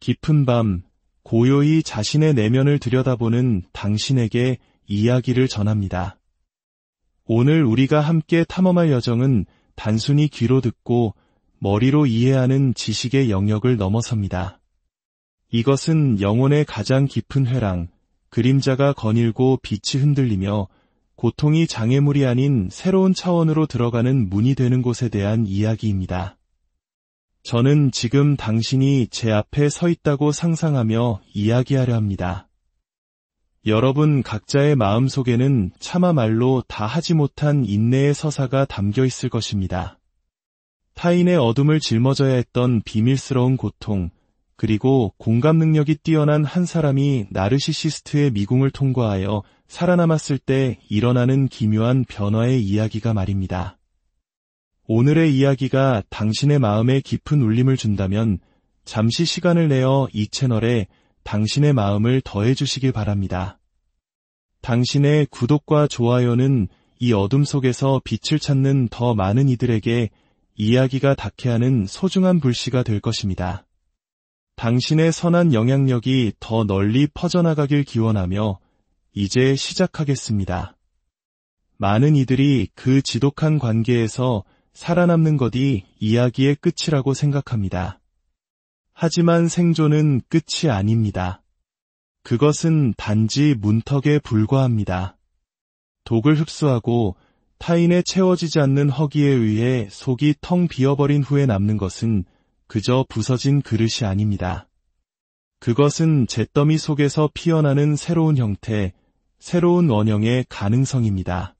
깊은 밤, 고요히 자신의 내면을 들여다보는 당신에게 이야기를 전합니다. 오늘 우리가 함께 탐험할 여정은 단순히 귀로 듣고 머리로 이해하는 지식의 영역을 넘어섭니다. 이것은 영혼의 가장 깊은 회랑, 그림자가 거닐고 빛이 흔들리며 고통이 장애물이 아닌 새로운 차원으로 들어가는 문이 되는 곳에 대한 이야기입니다. 저는 지금 당신이 제 앞에 서 있다고 상상하며 이야기하려 합니다. 여러분 각자의 마음속에는 차마 말로 다 하지 못한 인내의 서사가 담겨 있을 것입니다. 타인의 어둠을 짊어져야 했던 비밀스러운 고통, 그리고 공감 능력이 뛰어난 한 사람이 나르시시스트의 미궁을 통과하여 살아남았을 때 일어나는 기묘한 변화의 이야기가 말입니다. 오늘의 이야기가 당신의 마음에 깊은 울림을 준다면 잠시 시간을 내어 이 채널에 당신의 마음을 더해주시길 바랍니다. 당신의 구독과 좋아요는 이 어둠 속에서 빛을 찾는 더 많은 이들에게 이야기가 닿게 하는 소중한 불씨가 될 것입니다. 당신의 선한 영향력이 더 널리 퍼져나가길 기원하며 이제 시작하겠습니다. 많은 이들이 그 지독한 관계에서 살아남는 것이 이야기의 끝이라고 생각합니다. 하지만 생존은 끝이 아닙니다. 그것은 단지 문턱에 불과합니다. 독을 흡수하고 타인의 채워지지 않는 허기에 의해 속이 텅 비어버린 후에 남는 것은 그저 부서진 그릇이 아닙니다. 그것은 잿더미 속에서 피어나는 새로운 형태, 새로운 원형의 가능성입니다.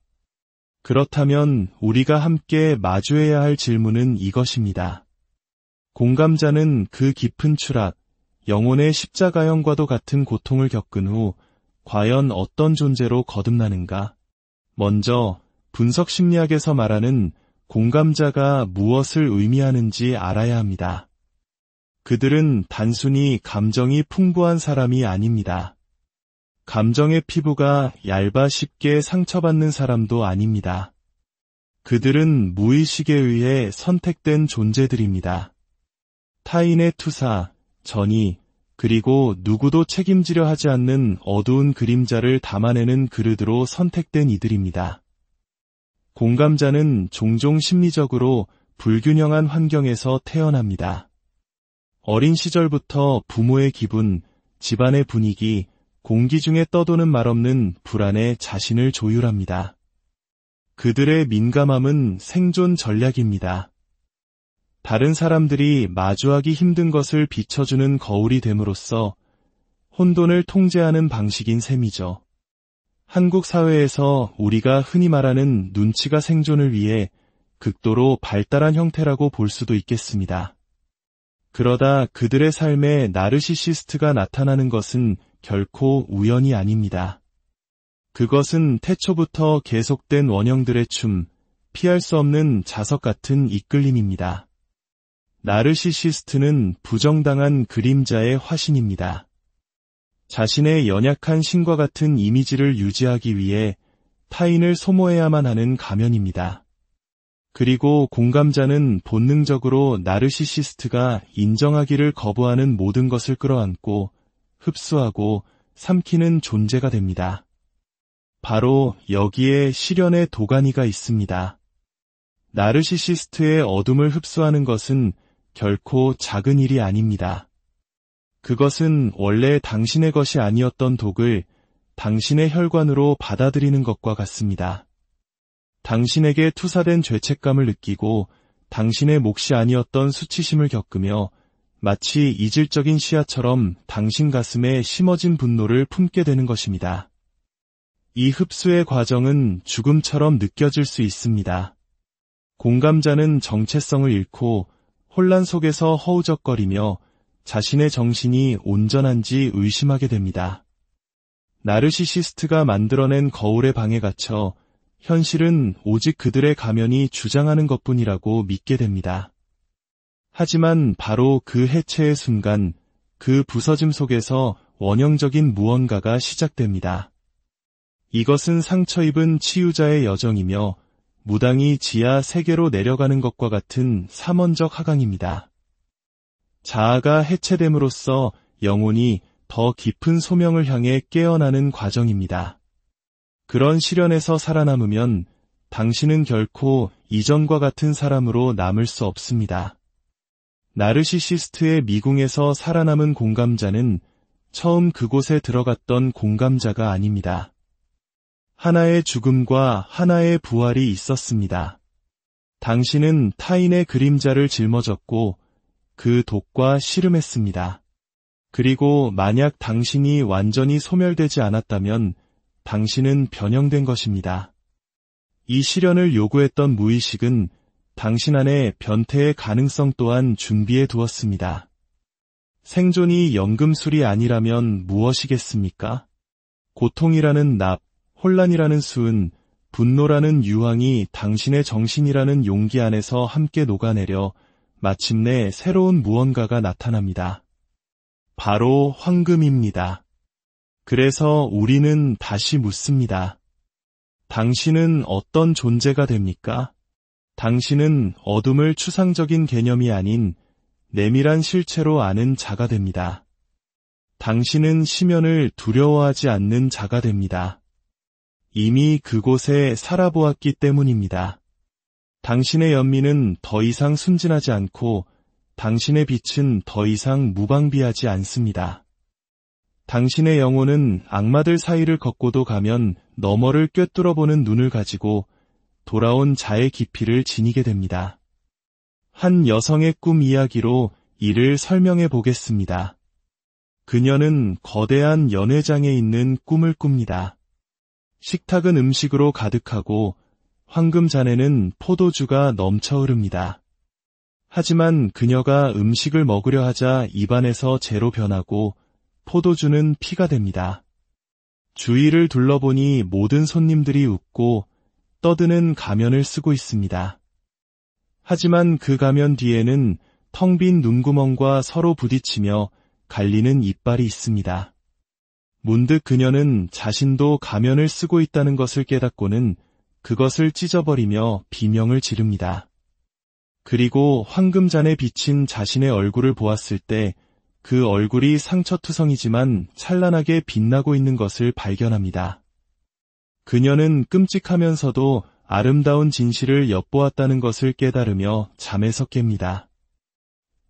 그렇다면 우리가 함께 마주해야 할 질문은 이것입니다. 공감자는 그 깊은 추락, 영혼의 십자가형과도 같은 고통을 겪은 후 과연 어떤 존재로 거듭나는가? 먼저 분석 심리학에서 말하는 공감자가 무엇을 의미하는지 알아야 합니다. 그들은 단순히 감정이 풍부한 사람이 아닙니다. 감정의 피부가 얇아 쉽게 상처받는 사람도 아닙니다. 그들은 무의식에 의해 선택된 존재들입니다. 타인의 투사, 전의, 그리고 누구도 책임지려 하지 않는 어두운 그림자를 담아내는 그릇으로 선택된 이들입니다. 공감자는 종종 심리적으로 불균형한 환경에서 태어납니다. 어린 시절부터 부모의 기분, 집안의 분위기, 공기 중에 떠도는 말없는 불안에 자신을 조율합니다. 그들의 민감함은 생존 전략입니다. 다른 사람들이 마주하기 힘든 것을 비춰주는 거울이 됨으로써 혼돈을 통제하는 방식인 셈이죠. 한국 사회에서 우리가 흔히 말하는 눈치가 생존을 위해 극도로 발달한 형태라고 볼 수도 있겠습니다. 그러다 그들의 삶에 나르시시스트가 나타나는 것은 결코 우연이 아닙니다. 그것은 태초부터 계속된 원형들의 춤, 피할 수 없는 자석 같은 이끌림입니다. 나르시시스트는 부정당한 그림자의 화신입니다. 자신의 연약한 신과 같은 이미지를 유지하기 위해 타인을 소모해야만 하는 가면입니다. 그리고 공감자는 본능적으로 나르시시스트가 인정하기를 거부하는 모든 것을 끌어안고 흡수하고 삼키는 존재가 됩니다. 바로 여기에 시련의 도가니가 있습니다. 나르시시스트의 어둠을 흡수하는 것은 결코 작은 일이 아닙니다. 그것은 원래 당신의 것이 아니었던 독을 당신의 혈관으로 받아들이는 것과 같습니다. 당신에게 투사된 죄책감을 느끼고 당신의 몫이 아니었던 수치심을 겪으며 마치 이질적인 씨앗처럼 당신 가슴에 심어진 분노를 품게 되는 것입니다. 이 흡수의 과정은 죽음처럼 느껴질 수 있습니다. 공감자는 정체성을 잃고 혼란 속에서 허우적거리며 자신의 정신이 온전한지 의심하게 됩니다. 나르시시스트가 만들어낸 거울의 방에 갇혀 현실은 오직 그들의 가면이 주장하는 것뿐이라고 믿게 됩니다. 하지만 바로 그 해체의 순간, 그 부서짐 속에서 원형적인 무언가가 시작됩니다. 이것은 상처 입은 치유자의 여정이며 무당이 지하 세계로 내려가는 것과 같은 삼원적 하강입니다. 자아가 해체됨으로써 영혼이 더 깊은 소명을 향해 깨어나는 과정입니다. 그런 시련에서 살아남으면 당신은 결코 이전과 같은 사람으로 남을 수 없습니다. 나르시시스트의 미궁에서 살아남은 공감자는 처음 그곳에 들어갔던 공감자가 아닙니다. 하나의 죽음과 하나의 부활이 있었습니다. 당신은 타인의 그림자를 짊어졌고 그 독과 씨름했습니다. 그리고 만약 당신이 완전히 소멸되지 않았다면 당신은 변형된 것입니다. 이 시련을 요구했던 무의식은 당신 안에 변태의 가능성 또한 준비해 두었습니다. 생존이 연금술이 아니라면 무엇이겠습니까? 고통이라는 납, 혼란이라는 수은, 분노라는 유황이 당신의 정신이라는 용기 안에서 함께 녹아내려 마침내 새로운 무언가가 나타납니다. 바로 황금입니다. 그래서 우리는 다시 묻습니다. 당신은 어떤 존재가 됩니까? 당신은 어둠을 추상적인 개념이 아닌 내밀한 실체로 아는 자가 됩니다. 당신은 심연을 두려워하지 않는 자가 됩니다. 이미 그곳에 살아보았기 때문입니다. 당신의 연민은 더 이상 순진하지 않고 당신의 빛은 더 이상 무방비하지 않습니다. 당신의 영혼은 악마들 사이를 걷고도 가면 너머를 꿰뚫어보는 눈을 가지고 돌아온 자의 깊이를 지니게 됩니다. 한 여성의 꿈 이야기로 이를 설명해 보겠습니다. 그녀는 거대한 연회장에 있는 꿈을 꿉니다. 식탁은 음식으로 가득하고 황금 잔에는 포도주가 넘쳐 흐릅니다. 하지만 그녀가 음식을 먹으려 하자 입안에서 재로 변하고 포도주는 피가 됩니다. 주위를 둘러보니 모든 손님들이 웃고 떠드는 가면을 쓰고 있습니다. 하지만 그 가면 뒤에는 텅 빈 눈구멍과 서로 부딪히며 갈리는 이빨이 있습니다. 문득 그녀는 자신도 가면을 쓰고 있다는 것을 깨닫고는 그것을 찢어버리며 비명을 지릅니다. 그리고 황금잔에 비친 자신의 얼굴을 보았을 때 그 얼굴이 상처투성이지만 찬란하게 빛나고 있는 것을 발견합니다. 그녀는 끔찍하면서도 아름다운 진실을 엿보았다는 것을 깨달으며 잠에서 깹니다.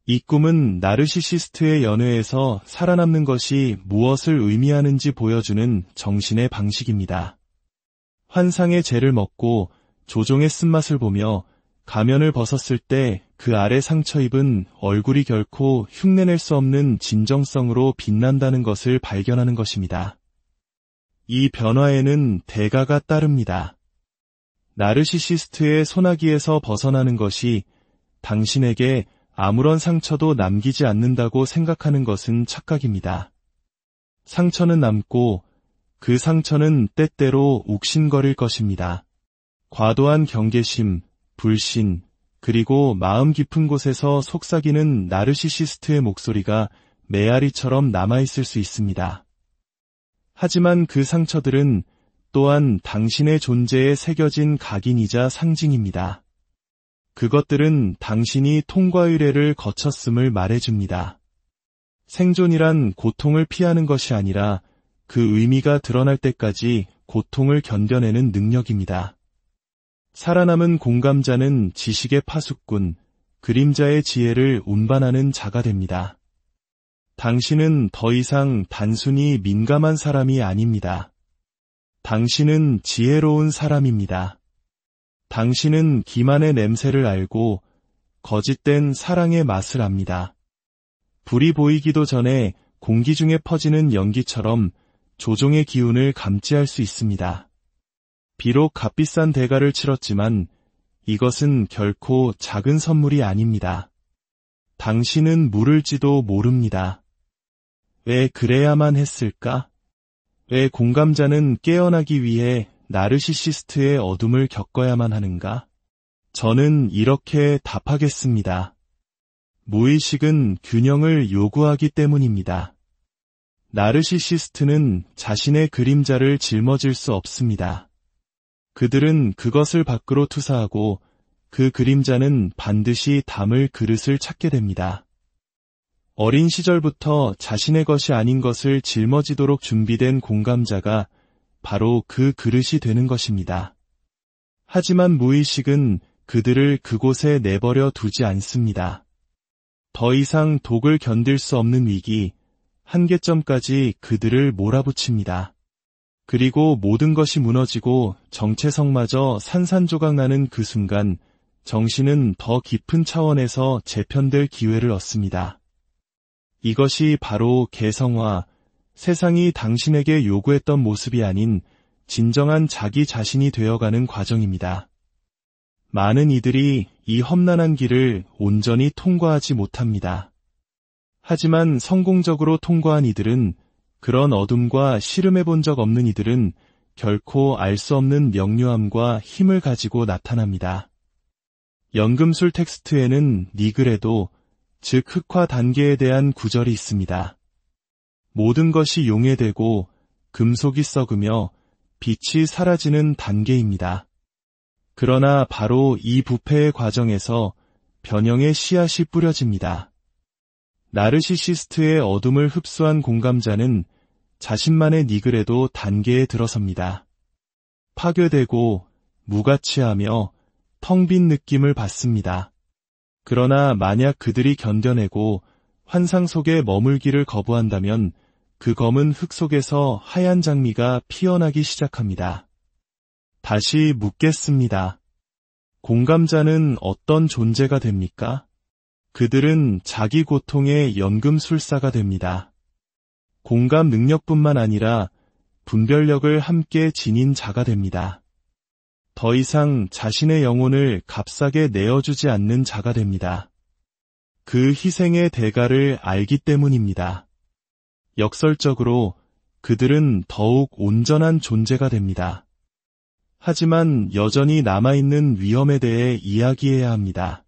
이 꿈은 나르시시스트의 연회에서 살아남는 것이 무엇을 의미하는지 보여주는 정신의 방식입니다. 환상의 재를 먹고 조종의 쓴맛을 보며 가면을 벗었을 때 그 아래 상처 입은 얼굴이 결코 흉내낼 수 없는 진정성으로 빛난다는 것을 발견하는 것입니다. 이 변화에는 대가가 따릅니다. 나르시시스트의 소나기에서 벗어나는 것이 당신에게 아무런 상처도 남기지 않는다고 생각하는 것은 착각입니다. 상처는 남고 그 상처는 때때로 욱신거릴 것입니다. 과도한 경계심, 불신, 그리고 마음 깊은 곳에서 속삭이는 나르시시스트의 목소리가 메아리처럼 남아있을 수 있습니다. 하지만 그 상처들은 또한 당신의 존재에 새겨진 각인이자 상징입니다. 그것들은 당신이 통과 의례를 거쳤음을 말해줍니다. 생존이란 고통을 피하는 것이 아니라 그 의미가 드러날 때까지 고통을 견뎌내는 능력입니다. 살아남은 공감자는 지식의 파수꾼, 그림자의 지혜를 운반하는 자가 됩니다. 당신은 더 이상 단순히 민감한 사람이 아닙니다. 당신은 지혜로운 사람입니다. 당신은 기만의 냄새를 알고 거짓된 사랑의 맛을 압니다. 불이 보이기도 전에 공기 중에 퍼지는 연기처럼 조종의 기운을 감지할 수 있습니다. 비록 값비싼 대가를 치렀지만 이것은 결코 작은 선물이 아닙니다. 당신은 모를지도 모릅니다. 왜 그래야만 했을까? 왜 공감자는 깨어나기 위해 나르시시스트의 어둠을 겪어야만 하는가? 저는 이렇게 답하겠습니다. 무의식은 균형을 요구하기 때문입니다. 나르시시스트는 자신의 그림자를 짊어질 수 없습니다. 그들은 그것을 밖으로 투사하고 그 그림자는 반드시 담을 그릇을 찾게 됩니다. 어린 시절부터 자신의 것이 아닌 것을 짊어지도록 준비된 공감자가 바로 그 그릇이 되는 것입니다. 하지만 무의식은 그들을 그곳에 내버려 두지 않습니다. 더 이상 독을 견딜 수 없는 위기, 한계점까지 그들을 몰아붙입니다. 그리고 모든 것이 무너지고 정체성마저 산산조각나는 그 순간 정신은 더 깊은 차원에서 재편될 기회를 얻습니다. 이것이 바로 개성화, 세상이 당신에게 요구했던 모습이 아닌 진정한 자기 자신이 되어가는 과정입니다. 많은 이들이 이 험난한 길을 온전히 통과하지 못합니다. 하지만 성공적으로 통과한 이들은, 그런 어둠과 씨름해 본 적 없는 이들은 결코 알 수 없는 명료함과 힘을 가지고 나타납니다. 연금술 텍스트에는 니그레도, 즉 흑화 단계에 대한 구절이 있습니다. 모든 것이 용해되고 금속이 썩으며 빛이 사라지는 단계입니다. 그러나 바로 이 부패의 과정에서 변형의 씨앗이 뿌려집니다. 나르시시스트의 어둠을 흡수한 공감자는 자신만의 니그레도 단계에 들어섭니다. 파괴되고 무가치하며 텅 빈 느낌을 받습니다. 그러나 만약 그들이 견뎌내고 환상 속에 머물기를 거부한다면 그 검은 흙 속에서 하얀 장미가 피어나기 시작합니다. 다시 묻겠습니다. 공감자는 어떤 존재가 됩니까? 그들은 자기 고통의 연금술사가 됩니다. 공감 능력뿐만 아니라 분별력을 함께 지닌 자가 됩니다. 더 이상 자신의 영혼을 값싸게 내어주지 않는 자가 됩니다. 그 희생의 대가를 알기 때문입니다. 역설적으로 그들은 더욱 온전한 존재가 됩니다. 하지만 여전히 남아있는 위험에 대해 이야기해야 합니다.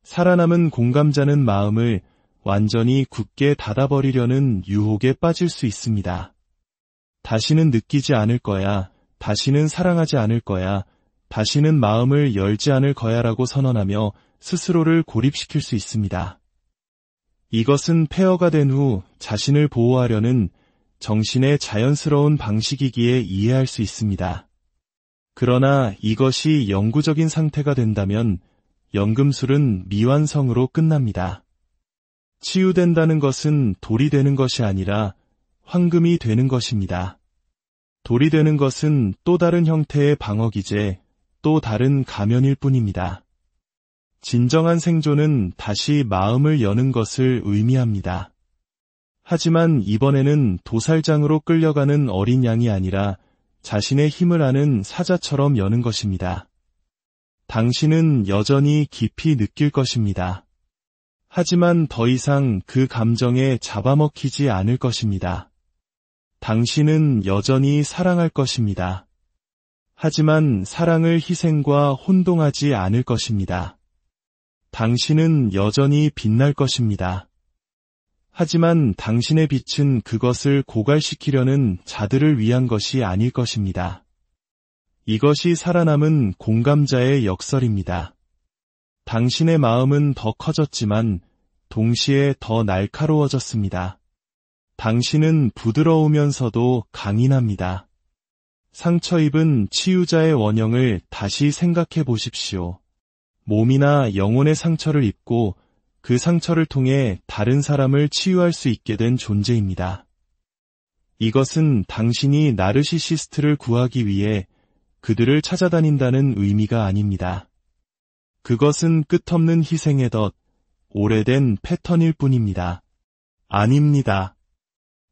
살아남은 공감자는 마음을 완전히 굳게 닫아버리려는 유혹에 빠질 수 있습니다. 다시는 느끼지 않을 거야, 다시는 사랑하지 않을 거야, 다시는 마음을 열지 않을 거야라고 선언하며 스스로를 고립시킬 수 있습니다. 이것은 폐허가 된 후 자신을 보호하려는 정신의 자연스러운 방식이기에 이해할 수 있습니다. 그러나 이것이 영구적인 상태가 된다면 연금술은 미완성으로 끝납니다. 치유된다는 것은 돌이 되는 것이 아니라 황금이 되는 것입니다. 돌이 되는 것은 또 다른 형태의 방어기제, 또 다른 가면일 뿐입니다. 진정한 생존은 다시 마음을 여는 것을 의미합니다. 하지만 이번에는 도살장으로 끌려가는 어린 양이 아니라 자신의 힘을 아는 사자처럼 여는 것입니다. 당신은 여전히 깊이 느낄 것입니다. 하지만 더 이상 그 감정에 잡아먹히지 않을 것입니다. 당신은 여전히 사랑할 것입니다. 하지만 사랑을 희생과 혼동하지 않을 것입니다. 당신은 여전히 빛날 것입니다. 하지만 당신의 빛은 그것을 고갈시키려는 자들을 위한 것이 아닐 것입니다. 이것이 살아남은 공감자의 역설입니다. 당신의 마음은 더 커졌지만 동시에 더 날카로워졌습니다. 당신은 부드러우면서도 강인합니다. 상처 입은 치유자의 원형을 다시 생각해 보십시오. 몸이나 영혼의 상처를 입고 그 상처를 통해 다른 사람을 치유할 수 있게 된 존재입니다. 이것은 당신이 나르시시스트를 구하기 위해 그들을 찾아다닌다는 의미가 아닙니다. 그것은 끝없는 희생의 덫, 오래된 패턴일 뿐입니다. 아닙니다.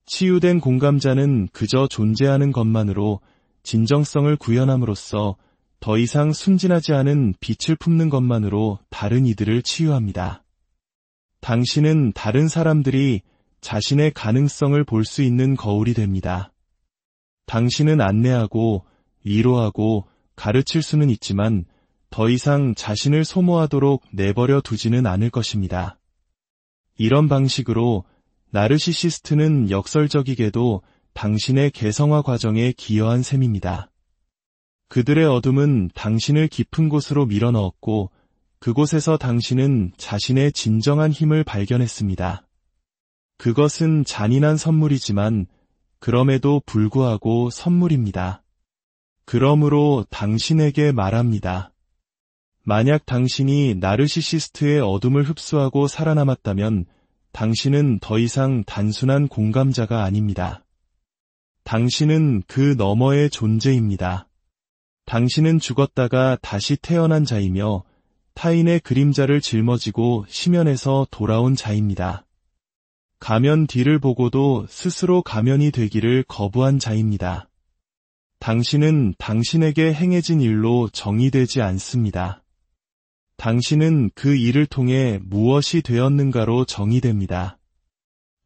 치유된 공감자는 그저 존재하는 것만으로 진정성을 구현함으로써 더 이상 순진하지 않은 빛을 품는 것만으로 다른 이들을 치유합니다. 당신은 다른 사람들이 자신의 가능성을 볼 수 있는 거울이 됩니다. 당신은 안내하고 위로하고 가르칠 수는 있지만 더 이상 자신을 소모하도록 내버려 두지는 않을 것입니다. 이런 방식으로 나르시시스트는 역설적이게도 당신의 개성화 과정에 기여한 셈입니다. 그들의 어둠은 당신을 깊은 곳으로 밀어넣었고 그곳에서 당신은 자신의 진정한 힘을 발견했습니다. 그것은 잔인한 선물이지만 그럼에도 불구하고 선물입니다. 그러므로 당신에게 말합니다. 만약 당신이 나르시시스트의 어둠을 흡수하고 살아남았다면 당신은 더 이상 단순한 공감자가 아닙니다. 당신은 그 너머의 존재입니다. 당신은 죽었다가 다시 태어난 자이며 타인의 그림자를 짊어지고 심연에서 돌아온 자입니다. 가면 뒤를 보고도 스스로 가면이 되기를 거부한 자입니다. 당신은 당신에게 행해진 일로 정의되지 않습니다. 당신은 그 일을 통해 무엇이 되었는가로 정의됩니다.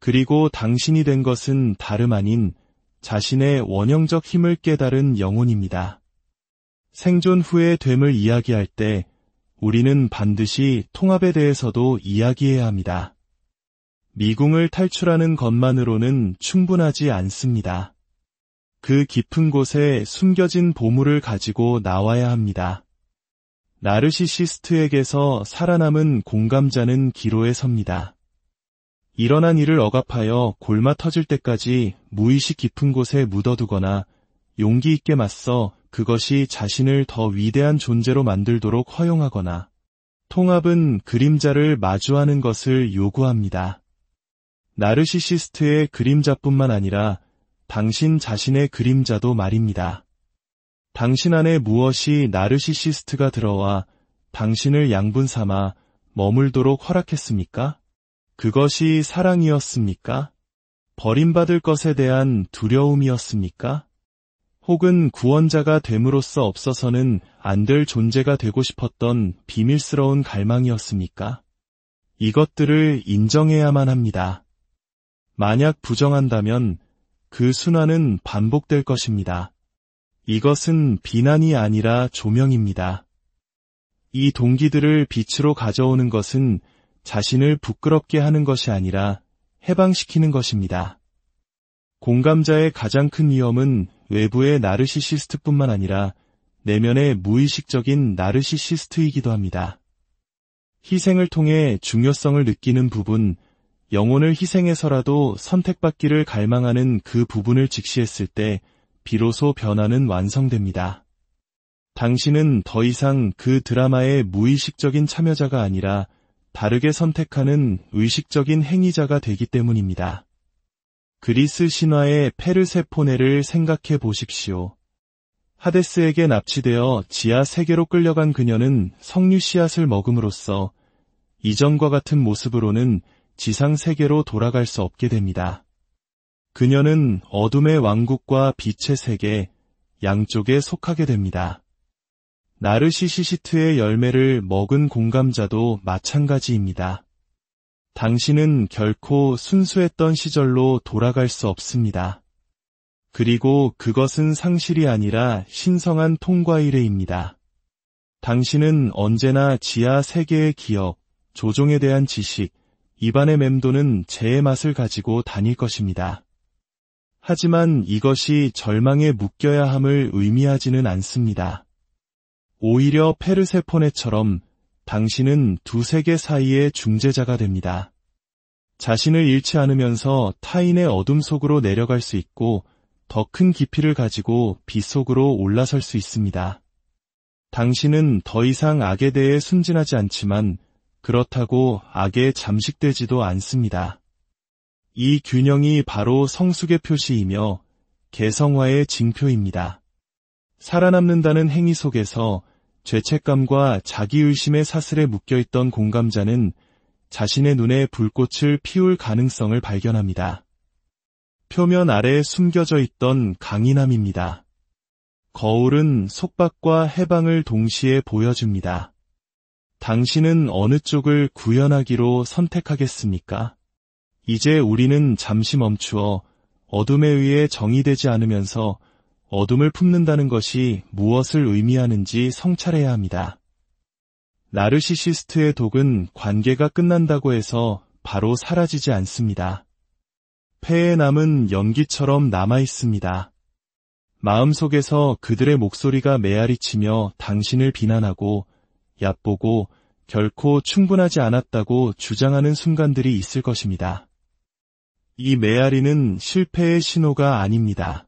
그리고 당신이 된 것은 다름 아닌 자신의 원형적 힘을 깨달은 영혼입니다. 생존 후의 됨을 이야기할 때 우리는 반드시 통합에 대해서도 이야기해야 합니다. 미궁을 탈출하는 것만으로는 충분하지 않습니다. 그 깊은 곳에 숨겨진 보물을 가지고 나와야 합니다. 나르시시스트에게서 살아남은 공감자는 기로에 섭니다. 일어난 일을 억압하여 골마 터질 때까지 무의식 깊은 곳에 묻어두거나 용기 있게 맞서 그것이 자신을 더 위대한 존재로 만들도록 허용하거나 통합은 그림자를 마주하는 것을 요구합니다. 나르시시스트의 그림자뿐만 아니라 당신 자신의 그림자도 말입니다. 당신 안에 무엇이 나르시시스트가 들어와 당신을 양분 삼아 머물도록 허락했습니까? 그것이 사랑이었습니까? 버림받을 것에 대한 두려움이었습니까? 혹은 구원자가 됨으로써 없어서는 안 될 존재가 되고 싶었던 비밀스러운 갈망이었습니까? 이것들을 인정해야만 합니다. 만약 부정한다면 그 순환은 반복될 것입니다. 이것은 비난이 아니라 조명입니다. 이 동기들을 빛으로 가져오는 것은 자신을 부끄럽게 하는 것이 아니라 해방시키는 것입니다. 공감자의 가장 큰 위험은 외부의 나르시시스트뿐만 아니라 내면의 무의식적인 나르시시스트이기도 합니다. 희생을 통해 중요성을 느끼는 부분, 영혼을 희생해서라도 선택받기를 갈망하는 그 부분을 직시했을 때 비로소 변화는 완성됩니다. 당신은 더 이상 그 드라마의 무의식적인 참여자가 아니라 다르게 선택하는 의식적인 행위자가 되기 때문입니다. 그리스 신화의 페르세포네를 생각해 보십시오. 하데스에게 납치되어 지하 세계로 끌려간 그녀는 석류 씨앗을 먹음으로써 이전과 같은 모습으로는 지상 세계로 돌아갈 수 없게 됩니다. 그녀는 어둠의 왕국과 빛의 세계, 양쪽에 속하게 됩니다. 나르시시스트의 열매를 먹은 공감자도 마찬가지입니다. 당신은 결코 순수했던 시절로 돌아갈 수 없습니다. 그리고 그것은 상실이 아니라 신성한 통과 이래입니다. 당신은 언제나 지하 세계의 기억, 조종에 대한 지식, 입안에 맴도는 재의 맛을 가지고 다닐 것입니다. 하지만 이것이 절망에 묶여야 함을 의미하지는 않습니다. 오히려 페르세포네처럼 당신은 두 세계 사이의 중재자가 됩니다. 자신을 잃지 않으면서 타인의 어둠 속으로 내려갈 수 있고 더 큰 깊이를 가지고 빛 속으로 올라설 수 있습니다. 당신은 더 이상 악에 대해 순진하지 않지만 그렇다고 악에 잠식되지도 않습니다. 이 균형이 바로 성숙의 표시이며 개성화의 징표입니다. 살아남는다는 행위 속에서 죄책감과 자기의심의 사슬에 묶여있던 공감자는 자신의 눈에 불꽃을 피울 가능성을 발견합니다. 표면 아래에 숨겨져 있던 강인함입니다. 거울은 속박과 해방을 동시에 보여줍니다. 당신은 어느 쪽을 구현하기로 선택하겠습니까? 이제 우리는 잠시 멈추어 어둠에 의해 정의되지 않으면서 어둠을 품는다는 것이 무엇을 의미하는지 성찰해야 합니다. 나르시시스트의 독은 관계가 끝난다고 해서 바로 사라지지 않습니다. 폐에 남은 연기처럼 남아있습니다. 마음속에서 그들의 목소리가 메아리치며 당신을 비난하고 얕보고 결코 충분하지 않았다고 주장하는 순간들이 있을 것입니다. 이 메아리는 실패의 신호가 아닙니다.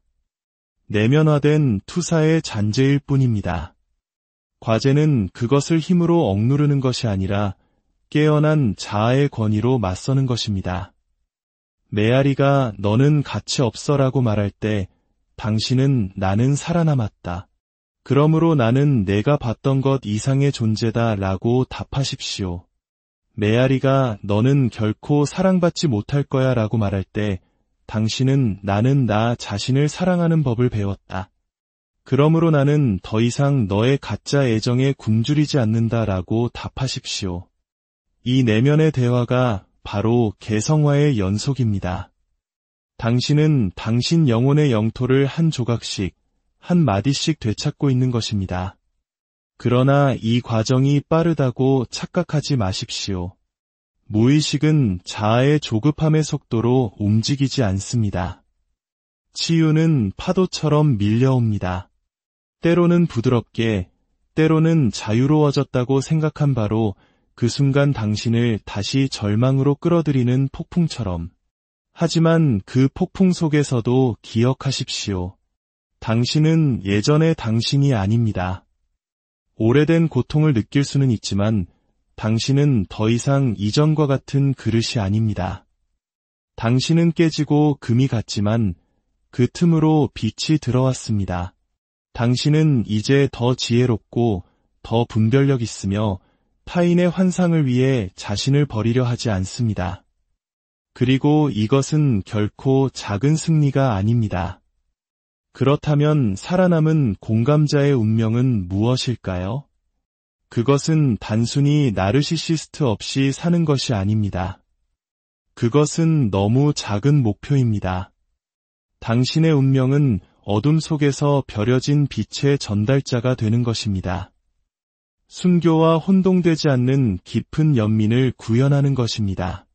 내면화된 투사의 잔재일 뿐입니다. 과제는 그것을 힘으로 억누르는 것이 아니라 깨어난 자아의 권위로 맞서는 것입니다. 메아리가 너는 가치 없어라고 말할 때 당신은 나는 살아남았다. 그러므로 나는 내가 봤던 것 이상의 존재다 라고 답하십시오. 메아리가 너는 결코 사랑받지 못할 거야 라고 말할 때 당신은 나는 나 자신을 사랑하는 법을 배웠다. 그러므로 나는 더 이상 너의 가짜 애정에 굶주리지 않는다 라고 답하십시오. 이 내면의 대화가 바로 개성화의 연속입니다. 당신은 당신 영혼의 영토를 한 조각씩, 한 마디씩 되찾고 있는 것입니다. 그러나 이 과정이 빠르다고 착각하지 마십시오. 무의식은 자아의 조급함의 속도로 움직이지 않습니다. 치유는 파도처럼 밀려옵니다. 때로는 부드럽게, 때로는 자유로워졌다고 생각한 바로 그 순간 당신을 다시 절망으로 끌어들이는 폭풍처럼. 하지만 그 폭풍 속에서도 기억하십시오. 당신은 예전의 당신이 아닙니다. 오래된 고통을 느낄 수는 있지만 당신은 더 이상 이전과 같은 그릇이 아닙니다. 당신은 깨지고 금이 갔지만 그 틈으로 빛이 들어왔습니다. 당신은 이제 더 지혜롭고 더 분별력 있으며 타인의 환상을 위해 자신을 버리려 하지 않습니다. 그리고 이것은 결코 작은 승리가 아닙니다. 그렇다면 살아남은 공감자의 운명은 무엇일까요? 그것은 단순히 나르시시스트 없이 사는 것이 아닙니다. 그것은 너무 작은 목표입니다. 당신의 운명은 어둠 속에서 벼려진 빛의 전달자가 되는 것입니다. 순교와 혼동되지 않는 깊은 연민을 구현하는 것입니다.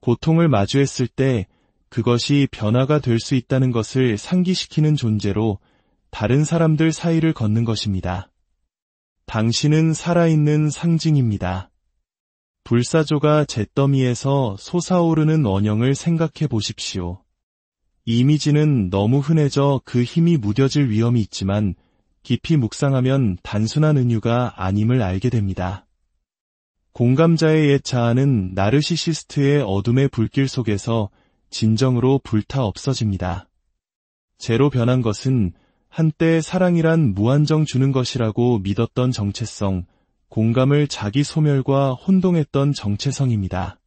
고통을 마주했을 때 그것이 변화가 될 수 있다는 것을 상기시키는 존재로 다른 사람들 사이를 걷는 것입니다. 당신은 살아있는 상징입니다. 불사조가 잿더미에서 솟아오르는 원형을 생각해 보십시오. 이미지는 너무 흔해져 그 힘이 무뎌질 위험이 있지만 깊이 묵상하면 단순한 은유가 아님을 알게 됩니다. 공감자의 옛 자아는 나르시시스트의 어둠의 불길 속에서 진정으로 불타 없어집니다. 제로 변한 것은 한때 사랑이란 무한정 주는 것이라고 믿었던 정체성, 공감을 자기 소멸과 혼동했던 정체성입니다.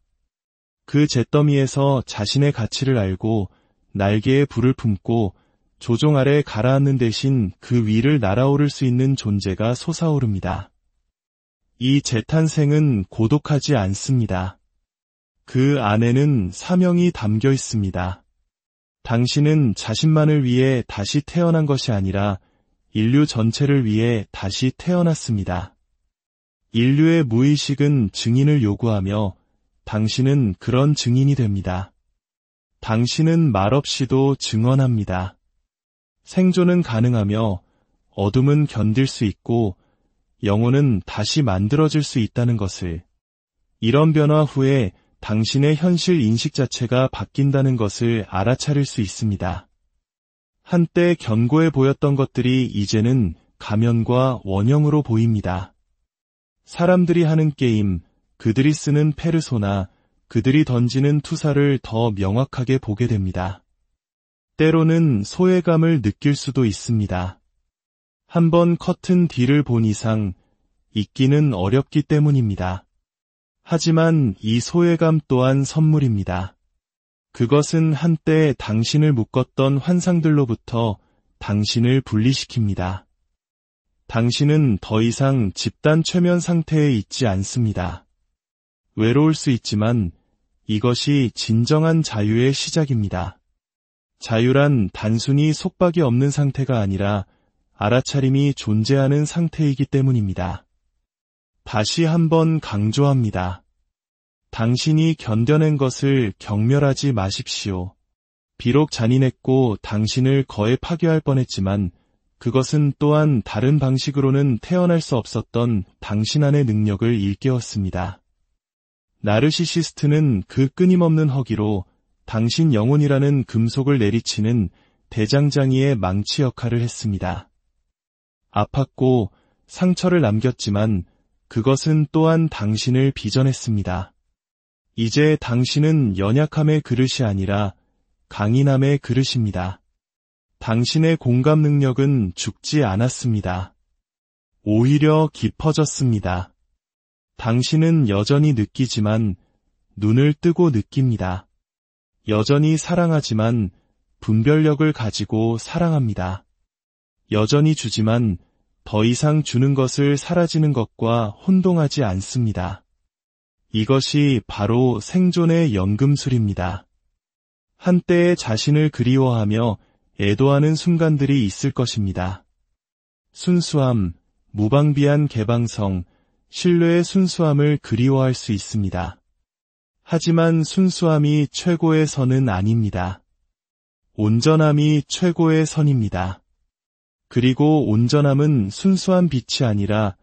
그 잿더미에서 자신의 가치를 알고 날개에 불을 품고 조종 아래 가라앉는 대신 그 위를 날아오를 수 있는 존재가 솟아오릅니다. 이 재탄생은 고독하지 않습니다. 그 안에는 사명이 담겨 있습니다. 당신은 자신만을 위해 다시 태어난 것이 아니라 인류 전체를 위해 다시 태어났습니다. 인류의 무의식은 증인을 요구하며 당신은 그런 증인이 됩니다. 당신은 말없이도 증언합니다. 생존은 가능하며 어둠은 견딜 수 있고 영혼은 다시 만들어질 수 있다는 것을, 이런 변화 후에 당신의 현실 인식 자체가 바뀐다는 것을 알아차릴 수 있습니다. 한때 견고해 보였던 것들이 이제는 가면과 원형으로 보입니다. 사람들이 하는 게임, 그들이 쓰는 페르소나, 그들이 던지는 투사를 더 명확하게 보게 됩니다. 때로는 소외감을 느낄 수도 있습니다. 한번 커튼 뒤를 본 이상 잊기는 어렵기 때문입니다. 하지만 이 소외감 또한 선물입니다. 그것은 한때 당신을 묶었던 환상들로부터 당신을 분리시킵니다. 당신은 더 이상 집단 최면 상태에 있지 않습니다. 외로울 수 있지만 이것이 진정한 자유의 시작입니다. 자유란 단순히 속박이 없는 상태가 아니라 알아차림이 존재하는 상태이기 때문입니다. 다시 한번 강조합니다. 당신이 견뎌낸 것을 경멸하지 마십시오. 비록 잔인했고 당신을 거에 파괴할 뻔했지만 그것은 또한 다른 방식으로는 태어날 수 없었던 당신 안의 능력을 일깨웠습니다. 나르시시스트는 그 끊임없는 허기로 당신 영혼이라는 금속을 내리치는 대장장이의 망치 역할을 했습니다. 아팠고 상처를 남겼지만 그것은 또한 당신을 빚어냈습니다. 이제 당신은 연약함의 그릇이 아니라 강인함의 그릇입니다. 당신의 공감 능력은 죽지 않았습니다. 오히려 깊어졌습니다. 당신은 여전히 느끼지만 눈을 뜨고 느낍니다. 여전히 사랑하지만 분별력을 가지고 사랑합니다. 여전히 주지만 더 이상 주는 것을 사라지는 것과 혼동하지 않습니다. 이것이 바로 생존의 연금술입니다. 한때의 자신을 그리워하며 애도하는 순간들이 있을 것입니다. 순수함, 무방비한 개방성, 신뢰의 순수함을 그리워할 수 있습니다. 하지만 순수함이 최고의 선은 아닙니다. 온전함이 최고의 선입니다. 그리고 온전함은 순수한 빛이 아니라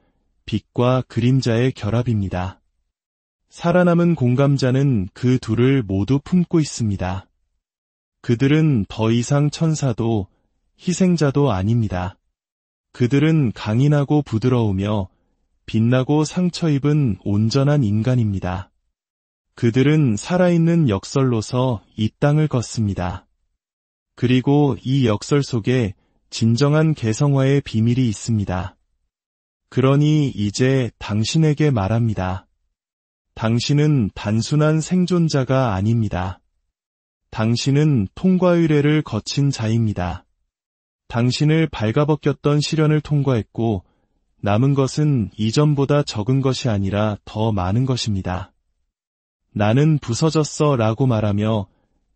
빛과 그림자의 결합입니다. 살아남은 공감자는 그 둘을 모두 품고 있습니다. 그들은 더 이상 천사도 희생자도 아닙니다. 그들은 강인하고 부드러우며 빛나고 상처 입은 온전한 인간입니다. 그들은 살아있는 역설로서 이 땅을 걷습니다. 그리고 이 역설 속에 진정한 개성화의 비밀이 있습니다. 그러니 이제 당신에게 말합니다. 당신은 단순한 생존자가 아닙니다. 당신은 통과 의례를 거친 자입니다. 당신을 발가벗겼던 시련을 통과했고 남은 것은 이전보다 적은 것이 아니라 더 많은 것입니다. 나는 부서졌어 라고 말하며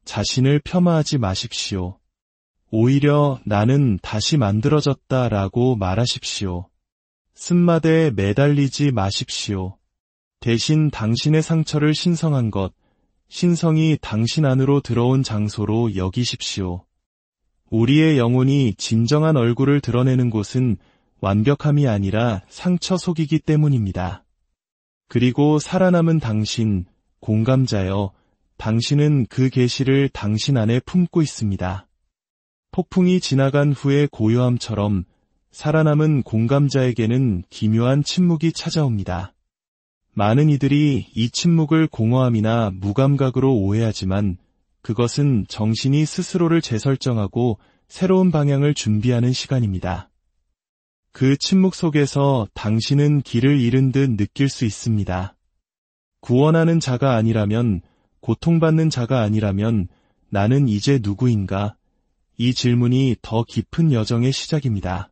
자신을 폄하하지 마십시오. 오히려 나는 다시 만들어졌다 라고 말하십시오. 쓴마대에 매달리지 마십시오. 대신 당신의 상처를 신성한 것, 신성이 당신 안으로 들어온 장소로 여기십시오. 우리의 영혼이 진정한 얼굴을 드러내는 곳은 완벽함이 아니라 상처 속이기 때문입니다. 그리고 살아남은 당신, 공감자여, 당신은 그 계시를 당신 안에 품고 있습니다. 폭풍이 지나간 후의 고요함처럼 살아남은 공감자에게는 기묘한 침묵이 찾아옵니다. 많은 이들이 이 침묵을 공허함이나 무감각으로 오해하지만 그것은 정신이 스스로를 재설정하고 새로운 방향을 준비하는 시간입니다. 그 침묵 속에서 당신은 길을 잃은 듯 느낄 수 있습니다. 구원하는 자가 아니라면, 고통받는 자가 아니라면 나는 이제 누구인가? 이 질문이 더 깊은 여정의 시작입니다.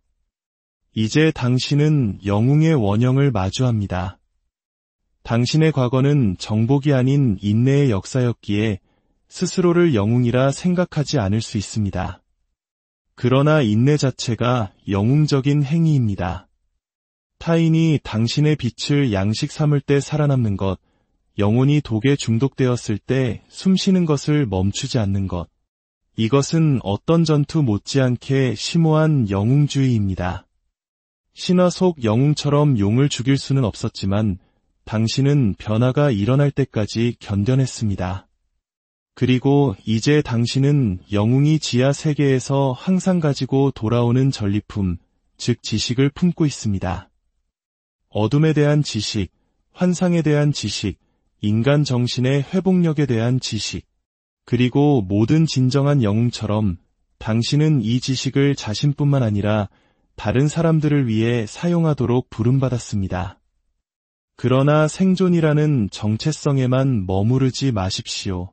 이제 당신은 영웅의 원형을 마주합니다. 당신의 과거는 정복이 아닌 인내의 역사였기에 스스로를 영웅이라 생각하지 않을 수 있습니다. 그러나 인내 자체가 영웅적인 행위입니다. 타인이 당신의 빛을 양식 삼을 때 살아남는 것, 영혼이 독에 중독되었을 때 숨쉬는 것을 멈추지 않는 것, 이것은 어떤 전투 못지않게 심오한 영웅주의입니다. 신화 속 영웅처럼 용을 죽일 수는 없었지만 당신은 변화가 일어날 때까지 견뎌냈습니다. 그리고 이제 당신은 영웅이 지하 세계에서 항상 가지고 돌아오는 전리품, 즉 지식을 품고 있습니다. 어둠에 대한 지식, 환상에 대한 지식, 인간 정신의 회복력에 대한 지식, 그리고 모든 진정한 영웅처럼 당신은 이 지식을 자신뿐만 아니라 다른 사람들을 위해 사용하도록 부름받았습니다. 그러나 생존이라는 정체성에만 머무르지 마십시오.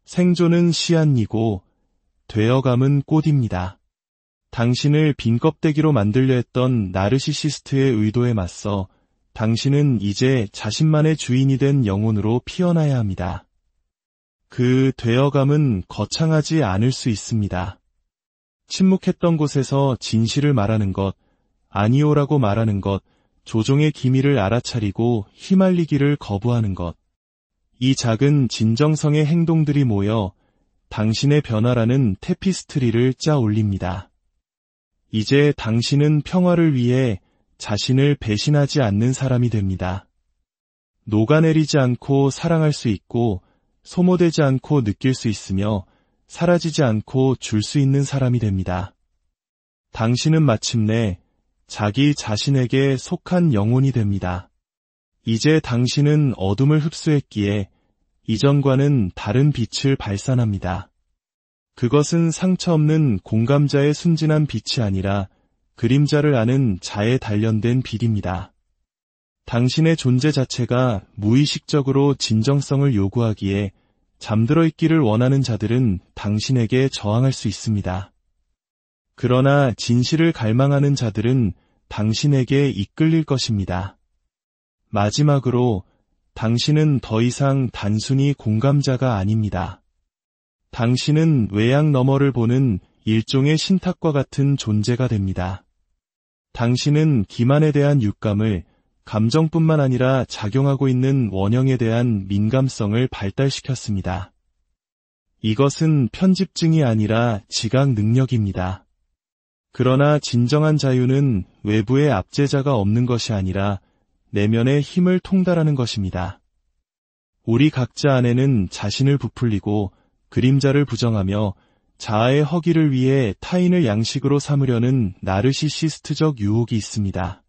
생존은 씨앗이고 되어감은 꽃입니다. 당신을 빈 껍데기로 만들려 했던 나르시시스트의 의도에 맞서 당신은 이제 자신만의 주인이 된 영혼으로 피어나야 합니다. 그 되어감은 거창하지 않을 수 있습니다. 침묵했던 곳에서 진실을 말하는 것, 아니오라고 말하는 것, 조종의 기미를 알아차리고 휘말리기를 거부하는 것. 이 작은 진정성의 행동들이 모여 당신의 변화라는 테피스트리를 짜 올립니다. 이제 당신은 평화를 위해 자신을 배신하지 않는 사람이 됩니다. 녹아내리지 않고 사랑할 수 있고 소모되지 않고 느낄 수 있으며 사라지지 않고 줄 수 있는 사람이 됩니다. 당신은 마침내 자기 자신에게 속한 영혼이 됩니다. 이제 당신은 어둠을 흡수했기에 이전과는 다른 빛을 발산합니다. 그것은 상처 없는 공감자의 순진한 빛이 아니라 그림자를 아는 자에 단련된 빛입니다. 당신의 존재 자체가 무의식적으로 진정성을 요구하기에 잠들어 있기를 원하는 자들은 당신에게 저항할 수 있습니다. 그러나 진실을 갈망하는 자들은 당신에게 이끌릴 것입니다. 마지막으로 당신은 더 이상 단순히 공감자가 아닙니다. 당신은 외양 너머를 보는 일종의 신탁과 같은 존재가 됩니다. 당신은 기만에 대한 육감을, 감정뿐만 아니라 작용하고 있는 원형에 대한 민감성을 발달시켰습니다. 이것은 편집증이 아니라 지각 능력입니다. 그러나 진정한 자유는 외부의 압제자가 없는 것이 아니라 내면의 힘을 통달하는 것입니다. 우리 각자 안에는 자신을 부풀리고 그림자를 부정하며 자아의 허기를 위해 타인을 양식으로 삼으려는 나르시시스트적 유혹이 있습니다.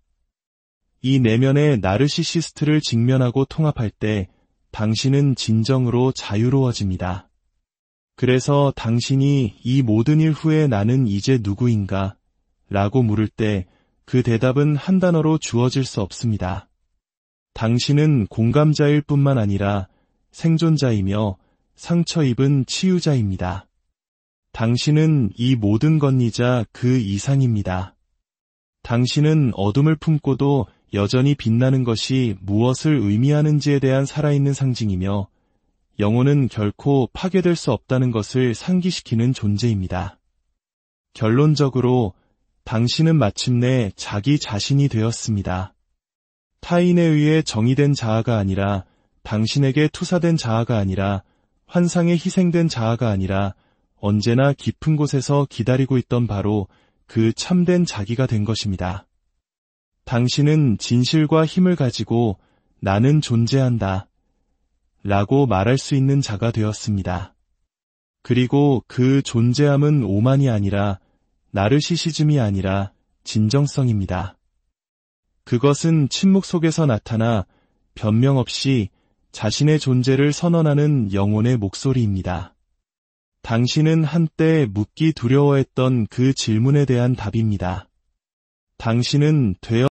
이 내면의 나르시시스트를 직면하고 통합할 때 당신은 진정으로 자유로워집니다. 그래서 당신이 이 모든 일 후에 나는 이제 누구인가? 라고 물을 때 그 대답은 한 단어로 주어질 수 없습니다. 당신은 공감자일 뿐만 아니라 생존자이며 상처 입은 치유자입니다. 당신은 이 모든 것이자 그 이상입니다. 당신은 어둠을 품고도 여전히 빛나는 것이 무엇을 의미하는지에 대한 살아있는 상징이며 영혼은 결코 파괴될 수 없다는 것을 상기시키는 존재입니다. 결론적으로 당신은 마침내 자기 자신이 되었습니다. 타인에 의해 정의된 자아가 아니라, 당신에게 투사된 자아가 아니라, 환상에 희생된 자아가 아니라 언제나 깊은 곳에서 기다리고 있던 바로 그 참된 자기가 된 것입니다. 당신은 진실과 힘을 가지고 나는 존재한다 라고 말할 수 있는 자가 되었습니다. 그리고 그 존재함은 오만이 아니라 나르시시즘이 아니라 진정성입니다. 그것은 침묵 속에서 나타나 변명 없이 자신의 존재를 선언하는 영혼의 목소리입니다. 당신은 한때 묻기 두려워했던 그 질문에 대한 답입니다. 당신은 되어